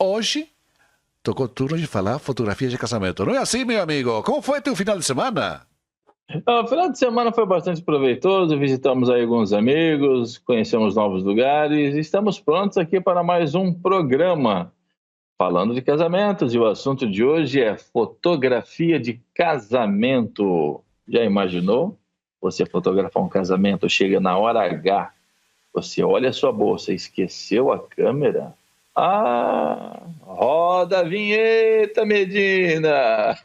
hoje tocou turno de falar fotografia de casamento. Não é assim, meu amigo? Como foi teu final de semana? O final de semana foi bastante proveitoso, visitamos aí alguns amigos, conhecemos novos lugares, e estamos prontos aqui para mais um programa falando de casamentos, e o assunto de hoje é fotografia de casamento. Já imaginou? Você fotografar um casamento, chega na hora H, você olha a sua bolsa e esqueceu a câmera? Ah, roda a vinheta, Medina!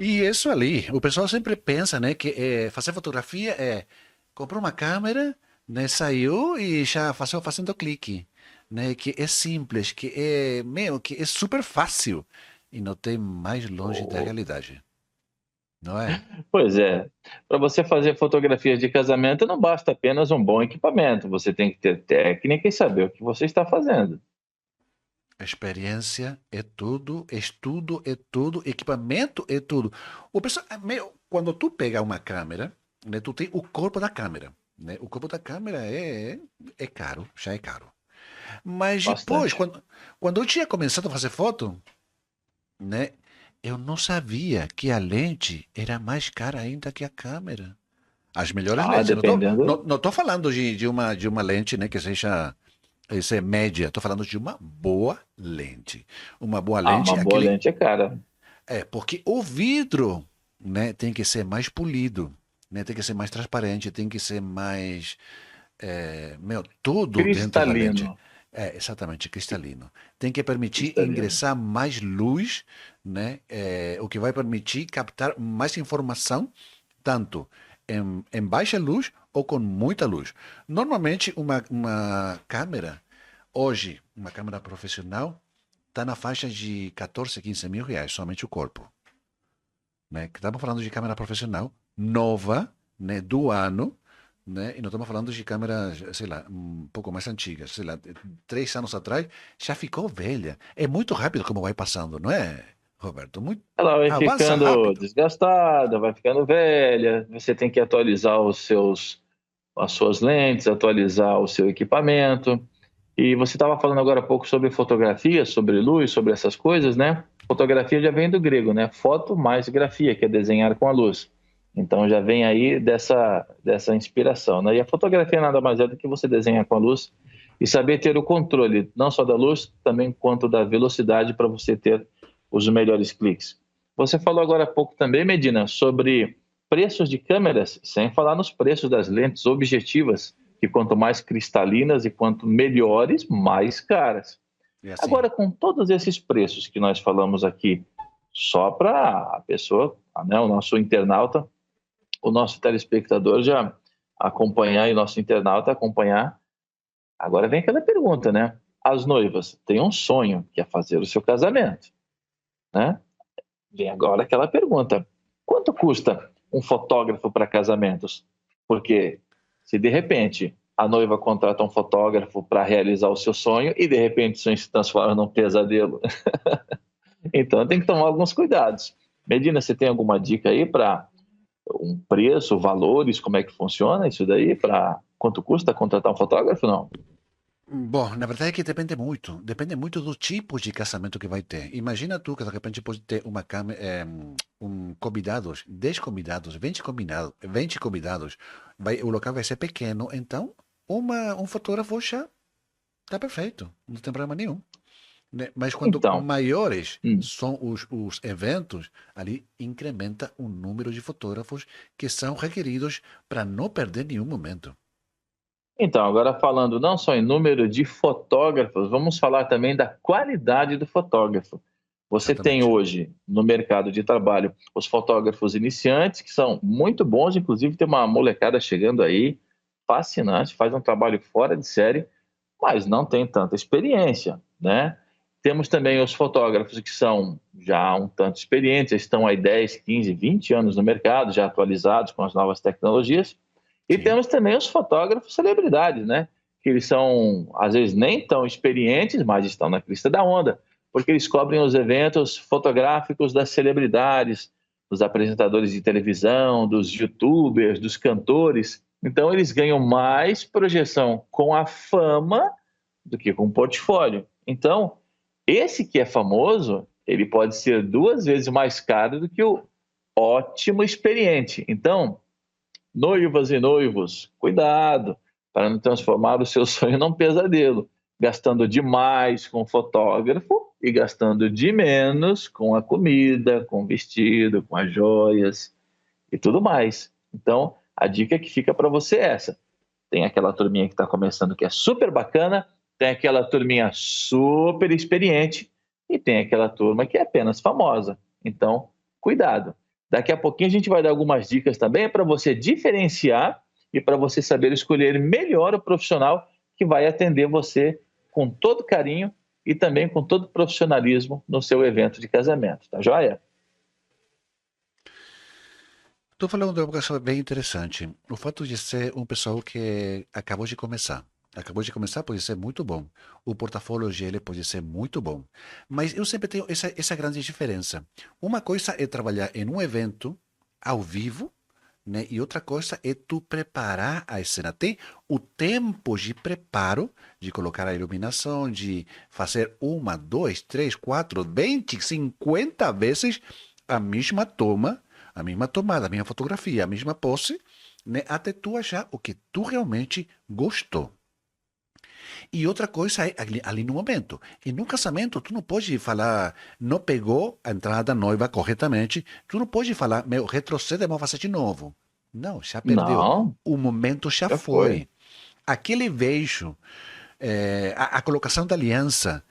E isso ali, o pessoal sempre pensa, né, que fazer fotografia é comprar uma câmera, né, saiu e já fazendo clique, né, que é simples, que é super fácil e não tem mais longe da realidade, não é? Pois é, para você fazer fotografias de casamento não basta apenas um bom equipamento, você tem que ter técnica e saber o que você está fazendo. Experiência é tudo, estudo é tudo, equipamento é tudo. O pessoal, quando tu pega uma câmera, né, tu tem o corpo da câmera, né? O corpo da câmera é caro, já é caro. Mas depois, Bastante. quando eu tinha começado a fazer foto, né, eu não sabia que a lente era mais cara ainda que a câmera. As melhores Ah, lentes. dependendo. Não tô falando de uma lente, né, que seja média. Estou falando de uma boa lente. Uma boa Ah, uma lente, boa aquele. lente é cara. Porque o vidro, né, tem que ser mais polido, né, tem que ser mais transparente, tem que ser mais. Tudo dentro da lente. Cristalino. É, exatamente, cristalino. Tem que permitir Cristalino. ingressar mais luz, né? O que vai permitir captar mais informação, tanto em baixa luz ou com muita luz. Normalmente, uma câmera, hoje, uma câmera profissional, está na faixa de 14, 15 mil reais, somente o corpo. Né? Que estamos falando de câmera profissional, nova, né? Do ano, né? E não estamos falando de câmeras, sei lá, um pouco mais antigas, sei lá, 3 anos atrás, já ficou velha. É muito rápido como vai passando, não é, Roberto? Muito, Ela vai avança ficando rápido. desgastada, vai ficando velha, você tem que atualizar as suas lentes, atualizar o seu equipamento. E você estava falando agora há pouco sobre fotografia, sobre luz, sobre essas coisas, né? Fotografia já vem do grego, né? Foto mais grafia, que é desenhar com a luz. Então já vem aí dessa inspiração, né? E a fotografia nada mais é do que você desenhar com a luz e saber ter o controle, não só da luz, também quanto da velocidade para você ter os melhores cliques. Você falou agora há pouco também, Medina, sobre preços de câmeras, sem falar nos preços das lentes objetivas, que quanto mais cristalinas e quanto melhores, mais caras. É assim. Agora, com todos esses preços que nós falamos aqui, só para a pessoa, né, o nosso internauta, o nosso telespectador já acompanhar e o nosso internauta acompanhar. Agora vem aquela pergunta, né? As noivas têm um sonho, que é fazer o seu casamento, né? Vem agora aquela pergunta: quanto custa um fotógrafo para casamentos? Porque se de repente a noiva contrata um fotógrafo para realizar o seu sonho e de repente isso se transforma num pesadelo, então tem que tomar alguns cuidados. Medina, você tem alguma dica aí para um preço, valores, como é que funciona isso daí? Para quanto custa contratar um fotógrafo? Não. Bom, na verdade é que depende muito do tipo de casamento que vai ter. Imagina tu que de repente pode ter uma câmera, convidados, 10 convidados, 20 convidados, 20 convidados, o local vai ser pequeno, então um fotógrafo já está perfeito, não tem problema nenhum. Né? Mas quando Então, maiores hum, são os eventos, ali incrementa o número de fotógrafos que são requeridos para não perder nenhum momento. então, agora falando não só em número de fotógrafos, vamos falar também da qualidade do fotógrafo. Você tem Exatamente. hoje no mercado de trabalho os fotógrafos iniciantes, que são muito bons, inclusive tem uma molecada chegando aí, fascinante, faz um trabalho fora de série, mas não tem tanta experiência, né? Temos também os fotógrafos que são já um tanto experientes, estão há 10, 15, 20 anos no mercado, já atualizados com as novas tecnologias. E Sim. temos também os fotógrafos celebridades, né? Que eles são, às vezes, nem tão experientes, mas estão na crista da onda. porque eles cobrem os eventos fotográficos das celebridades, dos apresentadores de televisão, dos youtubers, dos cantores. Então, eles ganham mais projeção com a fama do que com o portfólio. Então, esse que é famoso, ele pode ser 2 vezes mais caro do que o ótimo experiente. Então, noivas e noivos, cuidado para não transformar o seu sonho num pesadelo, gastando demais com o fotógrafo e gastando de menos com a comida, com o vestido, com as joias e tudo mais. Então, a dica que fica para você é essa. Tem aquela turminha que está começando que é super bacana, tem aquela turminha super experiente e tem aquela turma que é apenas famosa. Então, cuidado. Daqui a pouquinho a gente vai dar algumas dicas também para você diferenciar e para você saber escolher melhor o profissional que vai atender você com todo carinho e também com todo profissionalismo no seu evento de casamento, tá joia? Estou falando de uma coisa bem interessante. O fato de ser um pessoal que acabou de começar. Acabou de começar pode ser muito bom. O portfólio dele pode ser muito bom. Mas eu sempre tenho essa grande diferença. Uma coisa é trabalhar em um evento ao vivo, né? E outra coisa é tu preparar a cena. Tem o tempo de preparo, de colocar a iluminação, de fazer uma, duas, três, quatro, 20, 50 vezes a mesma toma, a mesma tomada, a mesma fotografia, a mesma pose, né? Até tu achar o que tu realmente gostou. E outra coisa é ali no momento. E no casamento, tu não pode falar, não pegou a entrada da noiva corretamente, tu não pode falar, meu, retrocede, vamos fazer de novo. Não, já perdeu. Não, O momento já já foi. foi. Aquele beijo, a colocação da aliança,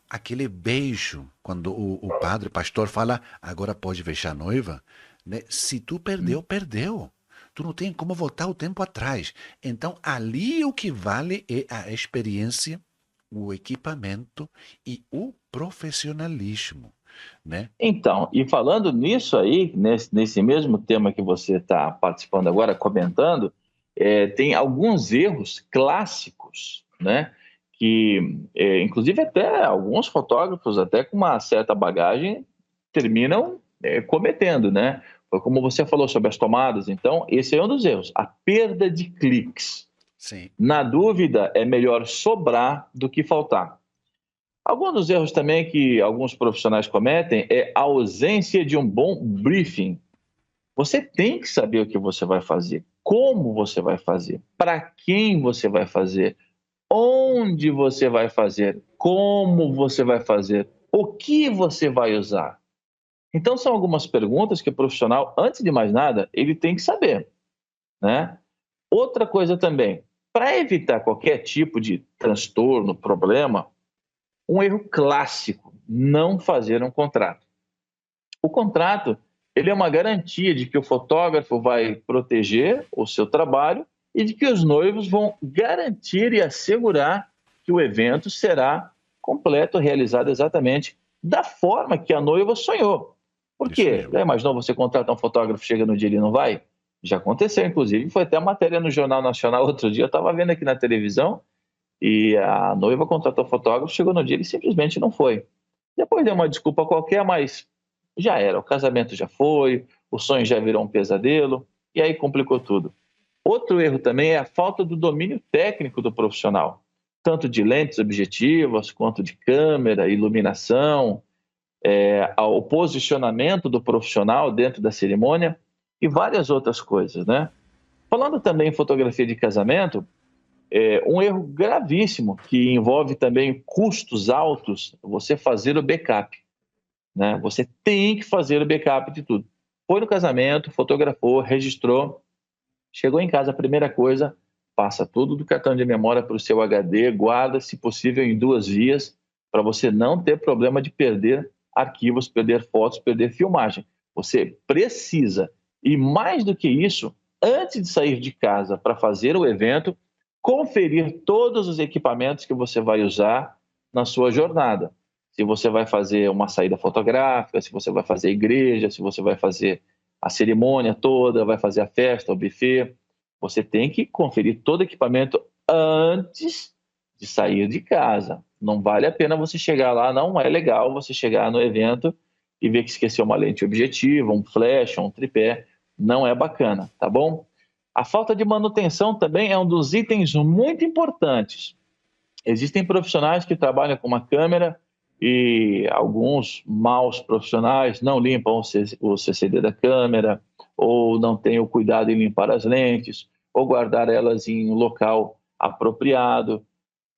aquele beijo, quando o padre, o pastor fala, agora pode beijar a noiva, né? Se tu perdeu, perdeu. Tu não tem como voltar o tempo atrás. Então, ali o que vale é a experiência, o equipamento e o profissionalismo, né? Então, e falando nisso aí, nesse mesmo tema que você está participando agora, comentando, tem alguns erros clássicos, né? Que, inclusive, até alguns fotógrafos, até com uma certa bagagem, terminam cometendo, né? Foi como você falou sobre as tomadas. Então, esse é um dos erros, a perda de cliques. Sim, Na dúvida, é melhor sobrar do que faltar. Alguns dos erros também que alguns profissionais cometem é a ausência de um bom briefing. Você tem que saber o que você vai fazer, como você vai fazer, para quem você vai fazer, onde você vai fazer, como você vai fazer, o que você vai usar. Então, são algumas perguntas que o profissional, antes de mais nada, ele tem que saber, né? Outra coisa também, para evitar qualquer tipo de transtorno, problema, um erro clássico, não fazer um contrato. O contrato, ele é uma garantia de que o fotógrafo vai proteger o seu trabalho e de que os noivos vão garantir e assegurar que o evento será completo, realizado exatamente da forma que a noiva sonhou. Por isso quê? mesmo. Já imaginou você contratar um fotógrafo, chega no dia e ele não vai? Já aconteceu, inclusive, foi até a matéria no Jornal Nacional outro dia, eu estava vendo aqui na televisão, e a noiva contratou o fotógrafo, chegou no dia e simplesmente não foi. Depois deu uma desculpa qualquer, mas já era. O casamento já foi, o sonho já virou um pesadelo, e aí complicou tudo. Outro erro também é a falta do domínio técnico do profissional, tanto de lentes objetivas, quanto de câmera, iluminação, o posicionamento do profissional dentro da cerimônia e várias outras coisas, né? Falando também em fotografia de casamento, um erro gravíssimo que envolve também custos altos, você fazer o backup, né? Você tem que fazer o backup de tudo. Foi no casamento, fotografou, registrou, chegou em casa, a primeira coisa, passa tudo do cartão de memória para o seu HD, guarda, se possível, em 2 vias, para você não ter problema de perder arquivos, perder fotos, perder filmagem. Você precisa, e mais do que isso, antes de sair de casa para fazer o evento, conferir todos os equipamentos que você vai usar na sua jornada. Se você vai fazer uma saída fotográfica, se você vai fazer a igreja, se você vai fazer a cerimônia toda, vai fazer a festa, o buffet. Você tem que conferir todo o equipamento antes de sair de casa. Não vale a pena você chegar lá, não é legal você chegar no evento e ver que esqueceu uma lente objetiva, um flash, um tripé. Não é bacana, tá bom? A falta de manutenção também é um dos itens muito importantes. Existem profissionais que trabalham com uma câmera e alguns maus profissionais não limpam o CCD da câmera, ou não têm o cuidado em limpar as lentes, ou guardar elas em um local apropriado.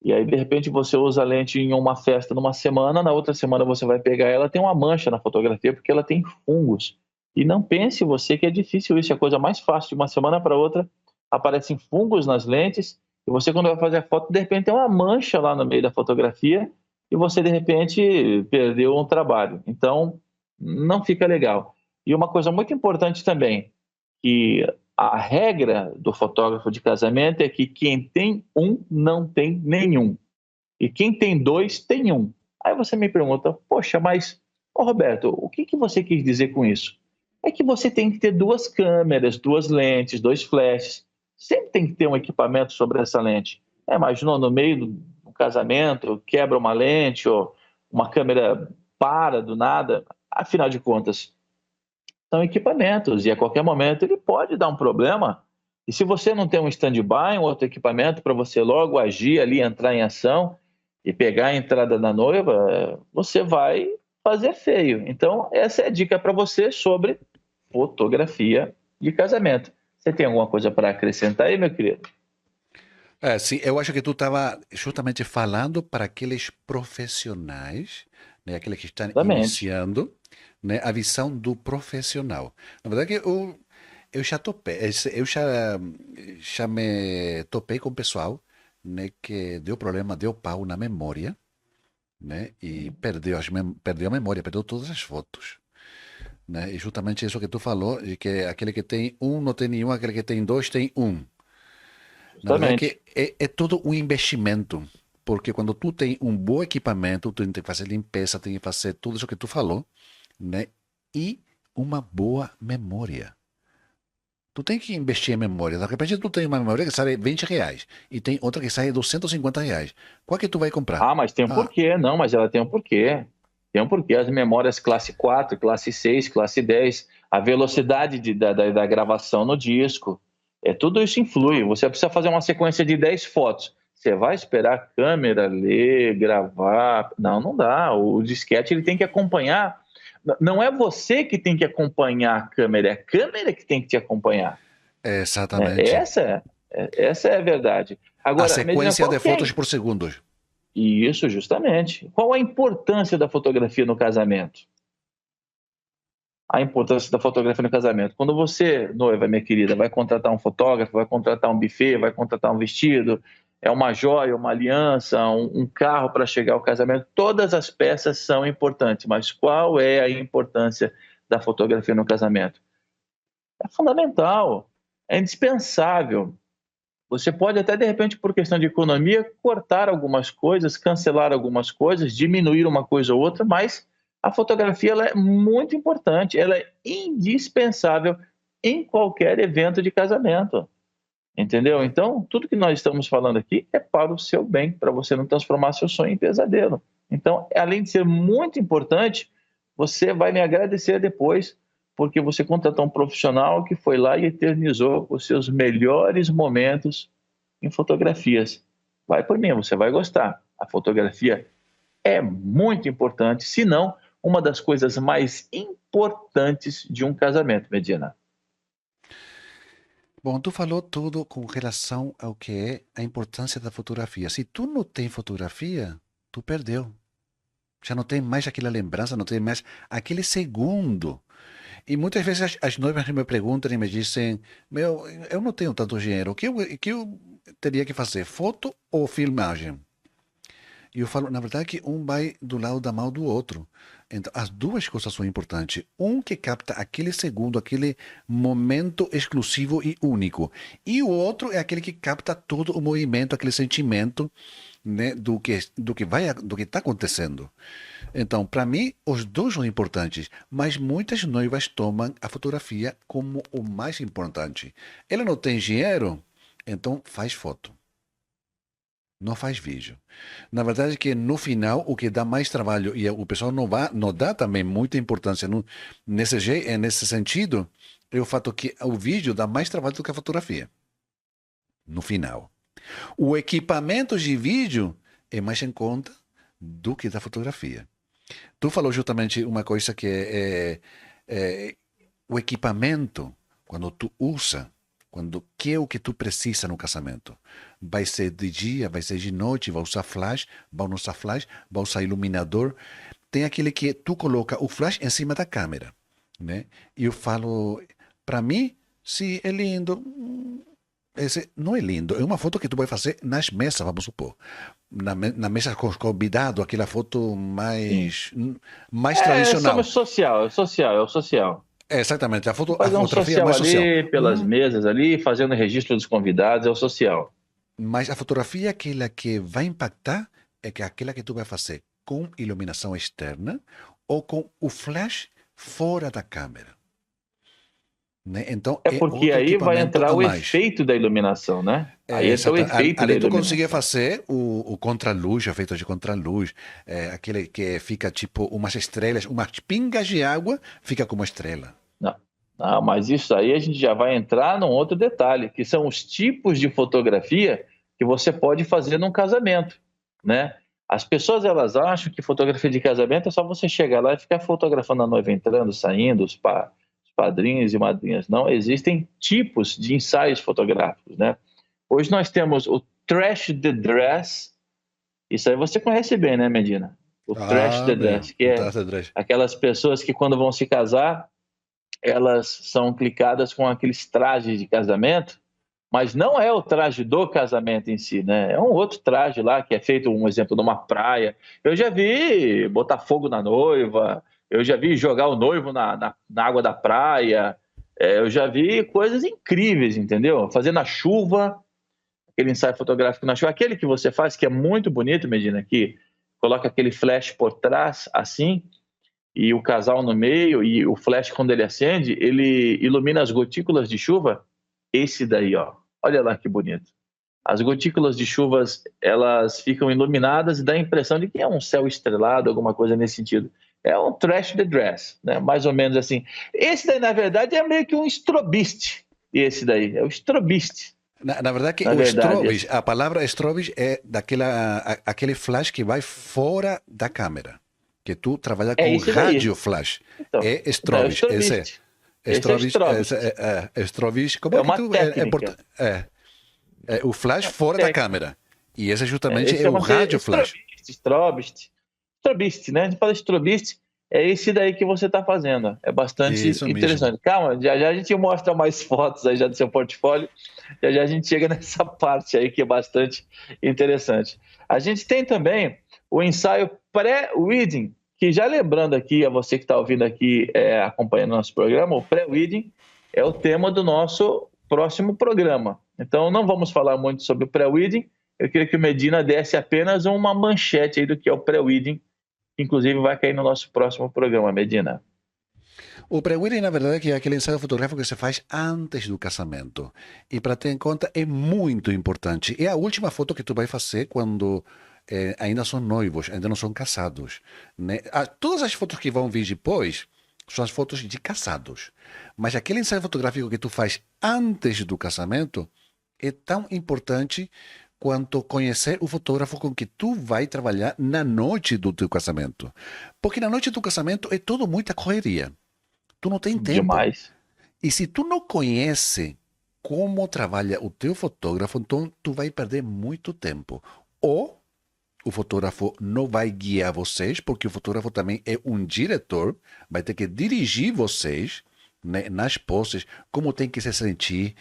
E aí, de repente, você usa a lente em uma festa numa semana, na outra semana você vai pegar ela, tem uma mancha na fotografia porque ela tem fungos. E não pense você que é difícil isso, é a coisa mais fácil. De uma semana para outra, aparecem fungos nas lentes, e você, quando vai fazer a foto, de repente tem uma mancha lá no meio da fotografia, e você, de repente, perdeu um trabalho. Então, não fica legal. E uma coisa muito importante também, que a regra do fotógrafo de casamento é que quem tem um não tem nenhum. E quem tem dois tem um. Aí você me pergunta, poxa, mas, ô Roberto, o que você quis dizer com isso? É que você tem que ter duas câmeras, duas lentes, dois flashes. Sempre tem que ter um equipamento sobre essa lente. Imaginou no meio do casamento, quebra uma lente ou uma câmera para do nada. Afinal de contas, são equipamentos e a qualquer momento ele pode dar um problema. E se você não tem um stand-by, um outro equipamento para você logo agir ali, entrar em ação e pegar a entrada da noiva, você vai fazer feio. Então, essa é a dica para você sobre fotografia de casamento. Você tem alguma coisa para acrescentar aí, meu querido? Sim, eu acho que tu estava justamente falando para aqueles profissionais, né, aqueles que estão Exatamente. iniciando, né, a visão do profissional. Na verdade, eu já topei, já me topei com o pessoal, né, que deu problema, deu pau na memória, né, e perdeu a memória, perdeu todas as fotos. Né, e justamente isso que tu falou, de que aquele que tem um não tem nenhum, aquele que tem dois tem um. Na verdade Justamente. que é todo um investimento, porque quando tu tem um bom equipamento, tu tem que fazer limpeza, tem que fazer tudo isso que tu falou, né? E uma boa memória. Tu tem que investir em memória. De repente tu tem uma memória que sai R$ 20 e tem outra que sai R$ 250. Qual que tu vai comprar? Ah, mas tem um Ah, porquê. Não, mas ela tem um porquê. Tem um porquê. As memórias classe 4, classe 6, classe 10, a velocidade da gravação no disco, tudo isso influi. Você precisa fazer uma sequência de 10 fotos. Você vai esperar a câmera ler, gravar? Não, não dá. O disquete ele tem que acompanhar. Não é você que tem que acompanhar a câmera que tem que te acompanhar. Né? exatamente. Essa é a verdade. A Agora, Medina, sequência qual de que é fotos por segundos. isso, justamente. Qual a importância da fotografia no casamento? A importância da fotografia no casamento. Quando você, noiva, minha querida, vai contratar um fotógrafo, vai contratar um buffet, vai contratar um vestido, é uma joia, uma aliança, um carro para chegar ao casamento, todas as peças são importantes, mas qual é a importância da fotografia no casamento? É fundamental, é indispensável. Você pode até, de repente, por questão de economia, cortar algumas coisas, cancelar algumas coisas, diminuir uma coisa ou outra, mas a fotografia ela é muito importante, ela é indispensável em qualquer evento de casamento, entendeu? Então, tudo que nós estamos falando aqui é para o seu bem, para você não transformar seu sonho em pesadelo. Então, além de ser muito importante, você vai me agradecer depois, porque você contratou um profissional que foi lá e eternizou os seus melhores momentos em fotografias. Vai por mim, você vai gostar. A fotografia é muito importante, se não uma das coisas mais importantes de um casamento, Medina. Bom, tu falou tudo com relação ao que é a importância da fotografia. Se tu não tem fotografia, tu perdeu. Já não tem mais aquela lembrança, não tem mais aquele segundo. E muitas vezes as noivas me perguntam e me dizem: Meu, eu não tenho tanto dinheiro, o que eu teria que fazer? Foto ou filmagem? E eu falo, na verdade, que um vai do lado da mão do outro. Então, as duas coisas são importantes. Um que capta aquele segundo, aquele momento exclusivo e único. E o outro é aquele que capta todo o movimento, aquele sentimento, né, do que está acontecendo. Então, para mim, os dois são importantes, mas muitas noivas tomam a fotografia como o mais importante. Ela não tem dinheiro, então faz foto. Não faz vídeo. Na verdade, que no final, o que dá mais trabalho, e o pessoal não dá também muita importância nesse sentido, é o fato que o vídeo dá mais trabalho do que a fotografia. No final. O equipamento de vídeo é mais em conta do que da fotografia. Tu falou justamente uma coisa que o equipamento, quando tu usa, quando que é o que tu precisa no casamento. Vai ser de dia, vai ser de noite, vai usar flash, vai usar iluminador. Tem aquele que tu coloca o flash em cima da câmera, né? E eu falo, para mim, se é lindo, esse não é lindo. É uma foto que tu vai fazer nas mesas, vamos supor. Na mesa com os convidados, aquela foto Sim. mais tradicional. É o social. É, exatamente, a Fazer um fotografia social mais social. ali, pelas mesas ali, fazendo registro dos convidados, é o social. Mas a fotografia, aquela que vai impactar, é que aquela que tu vai fazer com iluminação externa ou com o flash fora da câmera, né? Então É é porque outro aí vai equipamento entrar a o mais. efeito da iluminação, né? Aí É, entra o exato. efeito da Ali tu conseguia iluminação. fazer o contraluz, efeito de contraluz, aquele que fica tipo umas estrelas, umas pingas de água, fica como estrela. Não, não, mas isso aí a gente já vai entrar num outro detalhe, que são os tipos de fotografia que você pode fazer num casamento, né? As pessoas elas acham que fotografia de casamento é só você chegar lá e ficar fotografando a noiva entrando, saindo, os padrinhos e madrinhas. Não, existem tipos de ensaios fotográficos, né? Hoje nós temos o Trash the Dress, isso aí você conhece bem, né, Medina? O Trash Ah, the bem, Dress, que o é traço de dress. aquelas pessoas que quando vão se casar elas são clicadas com aqueles trajes de casamento, mas não é o traje do casamento em si, né? É um outro traje lá que é feito, um exemplo, numa praia. Eu já vi botar fogo na noiva, eu já vi jogar o noivo na água da praia, eu já vi coisas incríveis, entendeu? Fazer na chuva, aquele ensaio fotográfico na chuva, aquele que você faz, que é muito bonito, Medina, que coloca aquele flash por trás, assim, e o casal no meio, e o flash, quando ele acende, ele ilumina as gotículas de chuva. Esse daí, ó. Olha lá que bonito. As gotículas de chuvas, elas ficam iluminadas e dá a impressão de que é um céu estrelado, alguma coisa nesse sentido. É um trash the dress, né? Mais ou menos assim. Esse daí, na verdade, é meio que um strobist. Esse daí, é o strobist, Na verdade que na o verdade. strobis, a palavra strobis é aquele flash que vai fora da câmera. Que tu trabalha É com esse daí. rádio flash. Então, É não, é o strobis. Esse strobist. é Esse é o strobis. strobist. Strobis. Como É é que uma tu. técnica. É o flash Uma fora da técnica. câmera. E esse justamente Esse é o chama-se rádio flash. strobist, né? A gente fala strobist, é esse daí que você está fazendo. É bastante Isso mesmo. interessante. Calma, já já a gente mostra mais fotos aí já do seu portfólio. Já já a gente chega nessa parte aí que é bastante interessante. A gente tem também o ensaio pré-wedding, que já lembrando aqui a você que está ouvindo aqui, acompanhando nosso programa, o pré-wedding é o tema do nosso próximo programa. Então não vamos falar muito sobre o pré-wedding. Eu queria que o Medina desse apenas uma manchete aí do que é o pré-wedding, que inclusive vai cair no nosso próximo programa, Medina. O pre-wedding, na verdade, que é aquele ensaio fotográfico que se faz antes do casamento. E para ter em conta, é muito importante. É a última foto que tu vai fazer quando ainda são noivos, ainda não são casados, né? Todas as fotos que vão vir depois são as fotos de casados. Mas aquele ensaio fotográfico que tu faz antes do casamento é tão importante quanto conhecer o fotógrafo com que tu vai trabalhar na noite do teu casamento. Porque na noite do casamento é tudo muita correria. Tu não tem tempo. Demais. E se tu não conhece como trabalha o teu fotógrafo, então tu vai perder muito tempo. Ou o fotógrafo não vai guiar vocês, porque o fotógrafo também é um diretor, vai ter que dirigir vocês, né, nas poses, como tem que se sentir,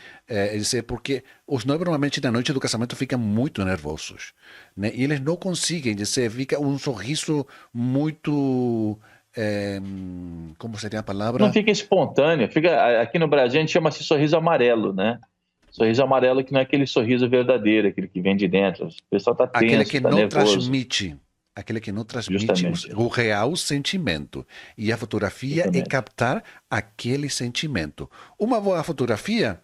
porque os noivos normalmente na noite do casamento ficam muito nervosos, né, e eles não conseguem, fica um sorriso muito, como seria a Não palavra? fica espontâneo, fica aqui no Brasil a gente chama-se sorriso amarelo, né? Sorriso amarelo que não é aquele sorriso verdadeiro, aquele que vem de dentro. O pessoal está Aquele tenso, que está não nervoso, transmite, aquele que não transmite justamente, o real sentimento. E a fotografia é justamente. captar aquele sentimento. Uma boa fotografia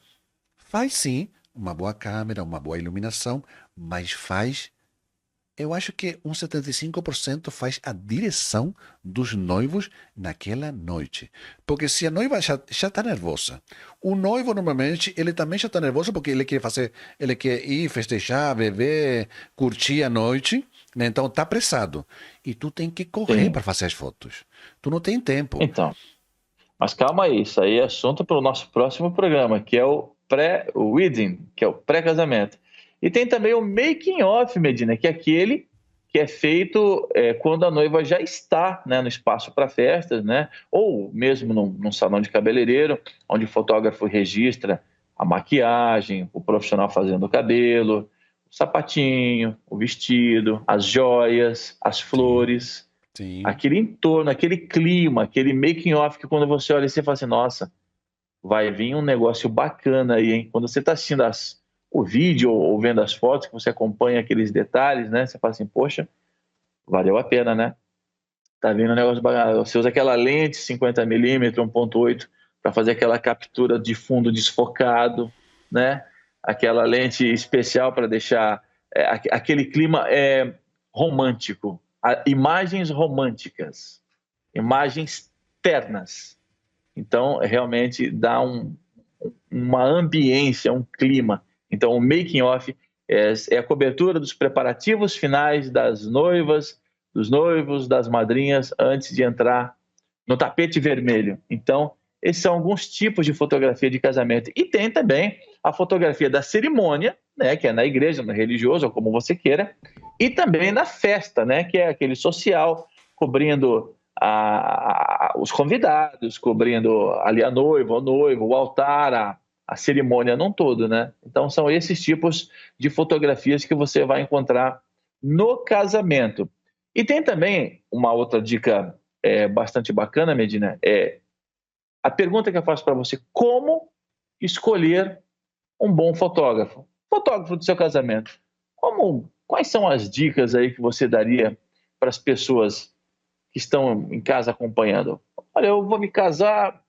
faz sim uma boa câmera, uma boa iluminação, mas faz Eu acho que uns 75% faz a direção dos noivos naquela noite. Porque se a noiva já está nervosa, o noivo normalmente ele também já está nervoso porque ele quer ir festejar, beber, curtir a noite, né? Então tá apressado. E tu tem que correr para Sim. fazer as fotos. Tu não tem tempo. Então, mas calma aí, isso aí é assunto para o nosso próximo programa, que é o pré-wedding, que é o pré-casamento. E tem também o making of, Medina, que é aquele que é feito quando a noiva já está, né, no espaço para festas, né, ou mesmo num salão de cabeleireiro, onde o fotógrafo registra a maquiagem, o profissional fazendo o cabelo, o sapatinho, o vestido, as joias, as Sim, flores, sim. aquele entorno, aquele clima, aquele making off que quando você olha você fala assim, nossa, vai vir um negócio bacana aí, hein? Quando você está assistindo o vídeo ou vendo as fotos, que você acompanha aqueles detalhes, né? Você fala assim, poxa, valeu a pena, né? Tá vindo um negócio bacana. Você usa aquela lente 50mm, 1.8, para fazer aquela captura de fundo desfocado, né? Aquela lente especial para deixar aquele clima romântico, imagens românticas, imagens ternas. Então, realmente dá uma ambiência, um clima. Então, o making off é a cobertura dos preparativos finais das noivas, dos noivos, das madrinhas, antes de entrar no tapete vermelho. Então, esses são alguns tipos de fotografia de casamento. E tem também a fotografia da cerimônia, né, que é na igreja, no religioso, ou como você queira, e também da festa, né, que é aquele social, cobrindo os convidados, cobrindo ali a noiva, o noivo, o altar, a cerimônia num todo, né? Então são esses tipos de fotografias que você vai encontrar no casamento. E tem também uma outra dica bastante bacana, Medina, a pergunta que eu faço para você: como escolher um bom fotógrafo? Fotógrafo do seu casamento. Quais são as dicas aí que você daria para as pessoas que estão em casa acompanhando? Olha, eu vou me casar,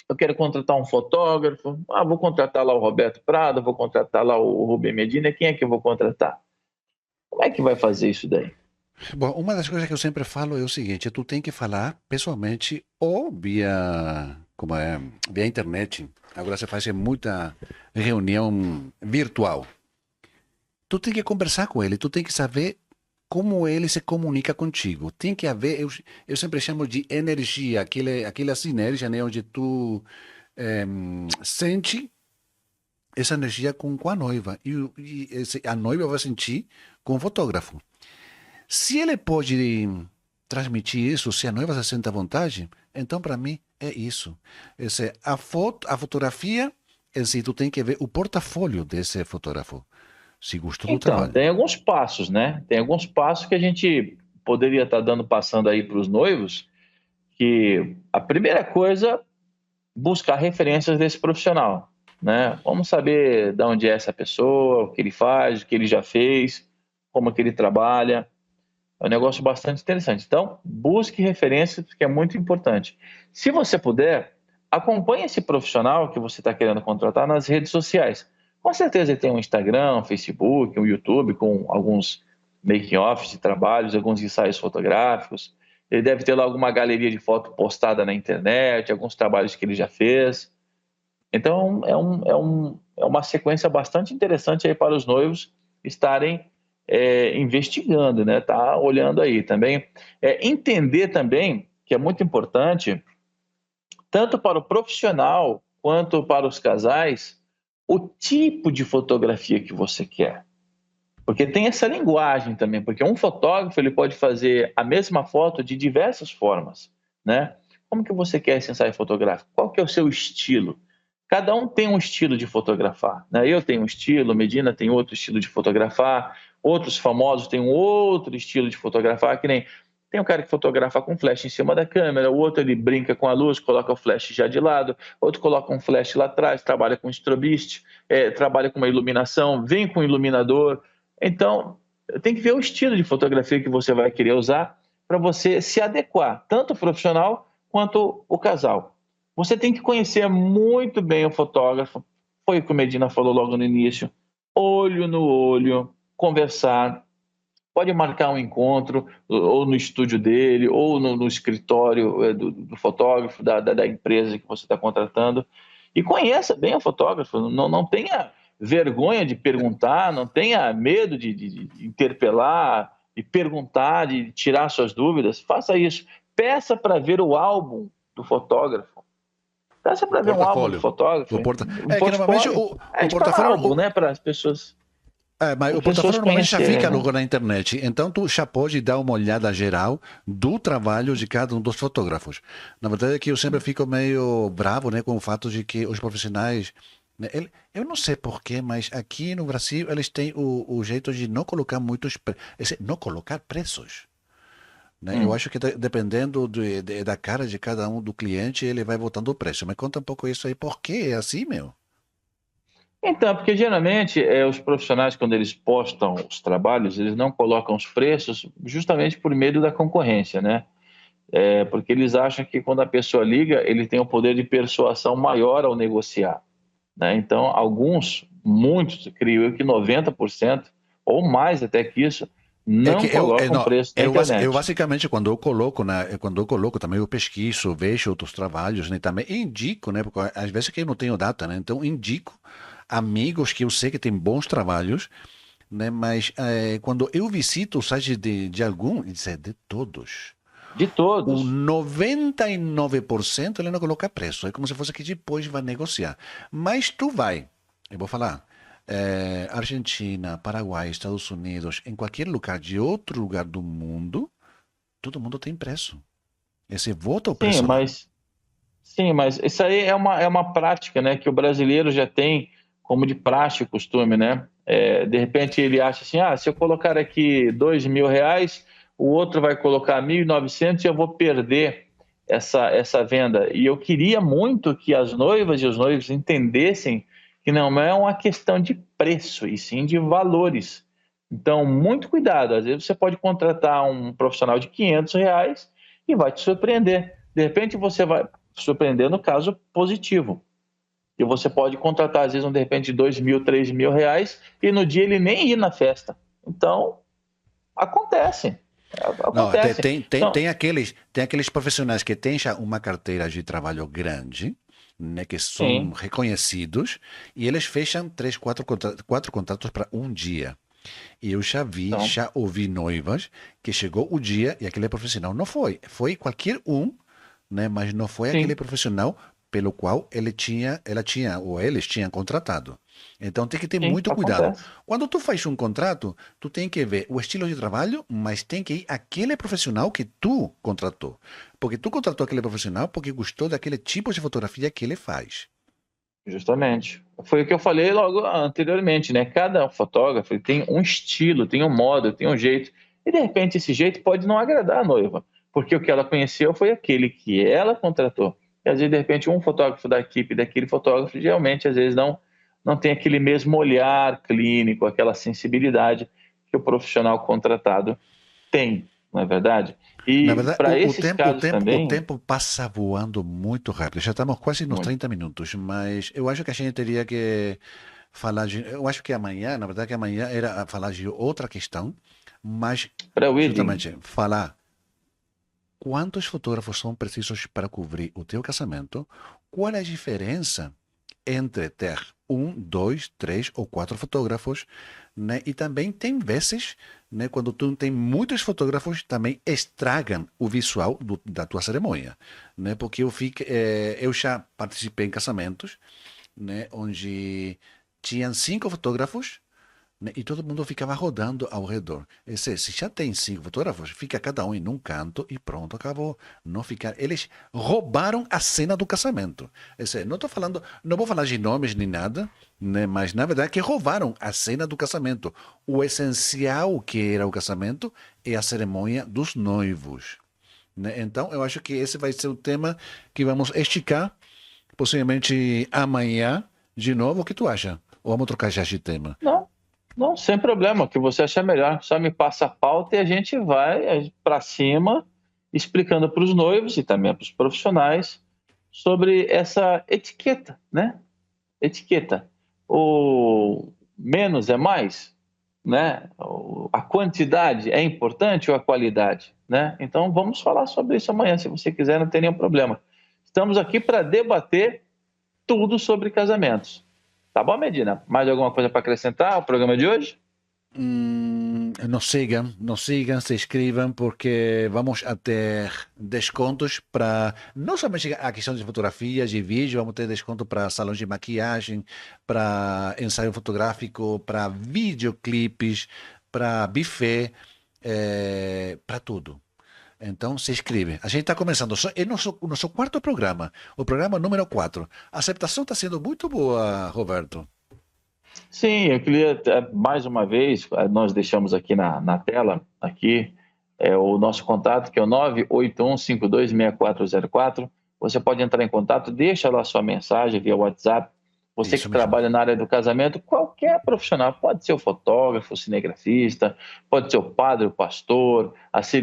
eu quero contratar um fotógrafo. Vou contratar lá o Roberto Prado, vou contratar lá o Rubem Medina. Quem é que eu vou contratar? Como é que vai fazer isso daí? Bom, uma das coisas que eu sempre falo é o seguinte, tu tem que falar pessoalmente ou via internet. Agora se faz muita reunião virtual. Tu tem que conversar com ele, tu tem que saber como ele se comunica contigo. Tem que haver, eu sempre chamo de energia, aquela sinergia, né, onde tu sente essa energia com a noiva. E a noiva vai sentir com o fotógrafo. Se ele pode transmitir isso, se a noiva se sente à vontade, então para mim é isso. A fotografia em si, tu tem que ver o portfólio desse fotógrafo, se gostou do Então, trabalho. tem alguns passos, né? Tem alguns passos que a gente poderia estar passando aí para os noivos, que a primeira coisa, buscar referências desse profissional, né? Vamos saber de onde é essa pessoa, o que ele faz, o que ele já fez, como que ele trabalha. É um negócio bastante interessante. Então, busque referências, que é muito importante. Se você puder, acompanhe esse profissional que você está querendo contratar nas redes sociais. Com certeza ele tem um Instagram, um Facebook, um YouTube com alguns making-offs de trabalhos, alguns ensaios fotográficos. Ele deve ter lá alguma galeria de foto postada na internet, alguns trabalhos que ele já fez. Então, é uma sequência bastante interessante aí para os noivos estarem investigando, né? Tá olhando aí também. Entender também, que é muito importante, tanto para o profissional quanto para os casais, o tipo de fotografia que você quer. Porque tem essa linguagem também, porque um fotógrafo ele pode fazer a mesma foto de diversas formas, né? Como que você quer esse ensaio fotográfico? Qual que é o seu estilo? Cada um tem um estilo de fotografar, né? Eu tenho um estilo, Medina tem outro estilo de fotografar, outros famosos têm um outro estilo de fotografar, que nem tem um cara que fotografa com flash em cima da câmera, o outro ele brinca com a luz, coloca o flash já de lado, outro coloca um flash lá atrás, trabalha com strobist, trabalha com uma iluminação, vem com iluminador. Então, tem que ver o estilo de fotografia que você vai querer usar para você se adequar, tanto o profissional quanto o casal. Você tem que conhecer muito bem o fotógrafo, foi o que o Medina falou logo no início, olho no olho, conversar, pode marcar um encontro, ou no estúdio dele, ou no escritório do fotógrafo, da empresa que você está contratando, e conheça bem o fotógrafo, não tenha vergonha de perguntar, não tenha medo de interpelar, de perguntar, de tirar suas dúvidas, faça isso. Peça para ver o álbum do fotógrafo. Peça O para ver um álbum do portfólio. fotógrafo, um É que normalmente portfólio. É tipo um portfólio, álbum, né, para mas as o pessoas portfólio normalmente já conhecerem, fica né? logo na internet. Então tu já pode dar uma olhada geral do trabalho de cada um dos fotógrafos. Na verdade é que eu sempre fico meio bravo, né, com o fato de que os profissionais, né, eu não sei porquê, mas aqui no Brasil eles têm o jeito de não colocar não colocar preços. Né? Eu Hum. acho que dependendo da cara de cada um do cliente, ele vai botando o preço. Mas conta um pouco isso aí, por que é assim, meu? Então, porque geralmente os profissionais, quando eles postam os trabalhos, eles não colocam os preços justamente por medo da concorrência, né? Porque eles acham que quando a pessoa liga, ele tem um poder de persuasão maior ao negociar, né? Então, alguns, muitos, creio eu que 90% ou mais até que isso, É que não colocam não, preço na eu internet. basicamente quando eu coloco também eu pesquiso, vejo outros trabalhos, né, também indico, né, porque às vezes que eu não tenho data, né, então indico amigos que eu sei que têm bons trabalhos, né, mas quando eu visito o site de algum, isso é de todos, De o todos. 99% ele não coloca preço, é como se fosse que depois vai negociar, mas tu vai, eu vou falar, Argentina, Paraguai, Estados Unidos, em qualquer lugar de outro lugar do mundo, todo mundo tem preço. E você vota o Sim, preço lá. mas isso aí é uma prática, né, que o brasileiro já tem como de praxe e costume, né? De repente ele acha assim, se eu colocar aqui R$ 2.000, o outro vai colocar 1.900 e eu vou perder essa venda. E eu queria muito que as noivas e os noivos entendessem que não é uma questão de preço, e sim de valores. Então, muito cuidado. Às vezes você pode contratar um profissional de R$ 500 e vai te surpreender. De repente você vai surpreender no caso positivo. E você pode contratar, às vezes, de repente, R$ 2.000, R$ 3.000, e no dia ele nem ir na festa. Então, acontece. Não, Acontece. Então, tem aqueles profissionais que têm já uma carteira de trabalho grande, né, que são sim, reconhecidos, e eles fecham três, quatro contratos para um dia. E eu então, já ouvi noivas que chegou o dia e aquele profissional não foi. Foi qualquer um, né? Mas não foi aquele sim, profissional pelo qual ela tinha, ou eles tinham contratado. Então tem que ter sim, muito cuidado. acontece. Quando tu faz um contrato, tu tem que ver o estilo de trabalho, mas tem que ir aquele profissional que tu contratou. Porque tu contratou aquele profissional porque gostou daquele tipo de fotografia que ele faz. Justamente. Foi o que eu falei logo anteriormente, né? Cada fotógrafo ele tem um estilo, tem um modo, tem um jeito. E de repente esse jeito pode não agradar a noiva, porque o que ela conheceu foi aquele que ela contratou. E às vezes, de repente, um fotógrafo da equipe daquele fotógrafo realmente às vezes não tem aquele mesmo olhar clínico, aquela sensibilidade que o profissional contratado tem, não é verdade? Na E verdade, para esses casos o também, tempo passa voando muito rápido. Já estamos quase nos muito. 30 minutos, mas eu acho que a gente teria que falar de. Eu acho que amanhã, na verdade, que amanhã era falar de outra questão, mas Para wedding, justamente falar quantos fotógrafos são precisos para cobrir o teu casamento, qual é a diferença entre ter um, dois, três ou quatro fotógrafos, né? E também tem vezes, né, quando tu tem muitos fotógrafos, também estragam o visual da tua cerimônia, né? Porque eu já participei em casamentos, né, onde tinham cinco fotógrafos, né, e todo mundo ficava rodando ao redor. Se já tem cinco fotógrafos, fica cada um em um canto e pronto, acabou. Não ficar. Eles roubaram a cena do casamento. Não tô falando, não vou falar de nomes nem nada, né, mas na verdade que roubaram a cena do casamento. O essencial que era o casamento é a cerimônia dos noivos. Né? Então, eu acho que esse vai ser o tema que vamos esticar, possivelmente amanhã, de novo. O que tu acha? Ou vamos trocar já de tema? não, não, sem problema, o que você achar melhor. Só me passa a pauta e a gente vai para cima, explicando para os noivos e também para os profissionais sobre essa etiqueta, né? Etiqueta. O menos é mais. né? A quantidade é importante ou a qualidade, né? Então vamos falar sobre isso amanhã, se você quiser, não tem nenhum problema. Estamos aqui para debater tudo sobre casamentos. Tá bom, Medina? Mais alguma coisa para acrescentar ao programa de hoje? Nos sigan, se inscrevam, porque vamos a ter descontos para não somente a questão de fotografias e vídeo, vamos ter desconto para salões de maquiagem, para ensaio fotográfico, para videoclipes, para buffet, para tudo. Então se inscreve. A gente está começando, é nosso quarto programa, o programa número 4. A aceitação está sendo muito boa, Roberto. Sim, eu queria, mais uma vez, nós deixamos aqui na tela, aqui, o nosso contato, que é o 981526404. Você pode entrar em contato, deixa lá sua mensagem via WhatsApp. Você Isso que mesmo. trabalha na área do casamento, qualquer profissional, pode ser o fotógrafo, o cinegrafista, pode ser o padre, o pastor,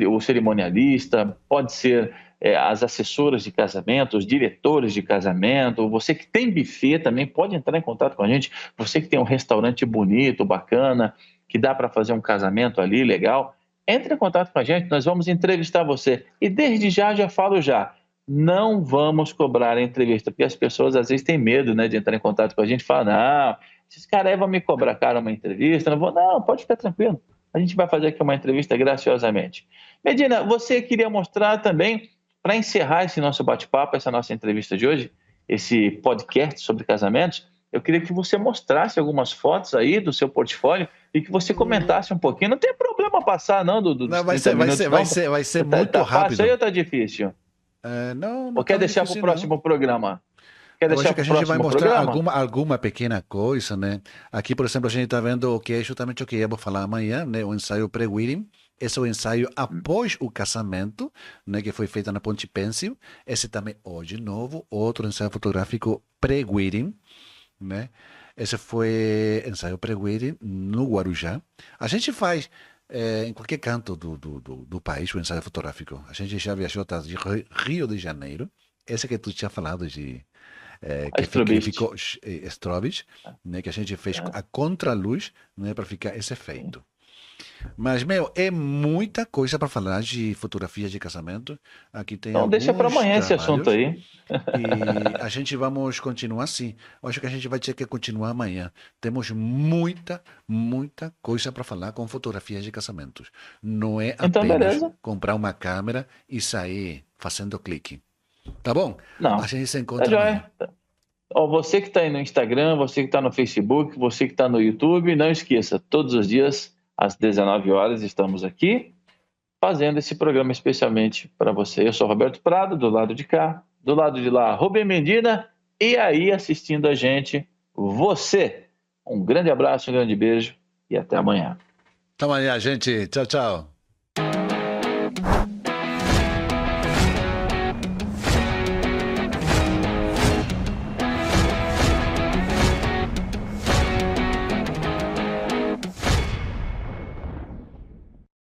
o cerimonialista, pode ser as assessoras de casamento, os diretores de casamento, você que tem buffet também pode entrar em contato com a gente, você que tem um restaurante bonito, bacana, que dá para fazer um casamento ali, legal, entre em contato com a gente, nós vamos entrevistar você. E desde já falo já, não vamos cobrar a entrevista, porque as pessoas às vezes têm medo, né, de entrar em contato com a gente e falar, não, esses caras aí vão me cobrar cara uma entrevista, não vou, não, pode ficar tranquilo, a gente vai fazer aqui uma entrevista graciosamente. Medina, você queria mostrar também, para encerrar esse nosso bate-papo, essa nossa entrevista de hoje, esse podcast sobre casamentos, eu queria que você mostrasse algumas fotos aí do seu portfólio e que você comentasse um pouquinho. Não tem problema passar, não, dos Não, 30 minutos, não. vai ser muito Tá fácil aí rápido. ou tá difícil? Não, não Ou quer estava deixar para o difícil, não. próximo programa? Quer Eu acho deixar que para a o gente vai próximo mostrar programa? alguma pequena coisa, né? Aqui, por exemplo, a gente está vendo o que é justamente o que eu vou falar amanhã, né? O ensaio pre-wedding. Esse é o ensaio após o casamento, né? Que foi feito na Ponte Pêncil. Esse também, hoje, novo, outro ensaio fotográfico pre-wedding, né? Esse foi ensaio pre-wedding no Guarujá. A gente faz em qualquer canto do país o ensaio fotográfico. A gente já viajou até de Rio de Janeiro. Esse que tu tinha falado de A que Strobist. ficou Strovich, né, que a gente fez a contraluz, né, para ficar esse efeito. Mas, meu, é muita coisa para falar de fotografia de casamento. Aqui tem Então deixa para alguns amanhã esse assunto trabalhos aí. e a gente vamos continuar assim. Eu acho que a gente vai ter que continuar amanhã. Temos muita coisa para falar com fotografias de casamentos. Não é Então, apenas beleza. comprar uma câmera e sair fazendo clique. Tá bom? A Não, gente se tá encontra amanhã. joia. Ó, você que está aí no Instagram, você que está no Facebook, você que está no YouTube, não esqueça, todos os dias, às 19 horas, estamos aqui fazendo esse programa especialmente para você. Eu sou Roberto Prado, do lado de cá, do lado de lá, Rubem Medina, e aí assistindo a gente, você. Um grande abraço, um grande beijo e até amanhã. Até amanhã, gente. Tchau, tchau.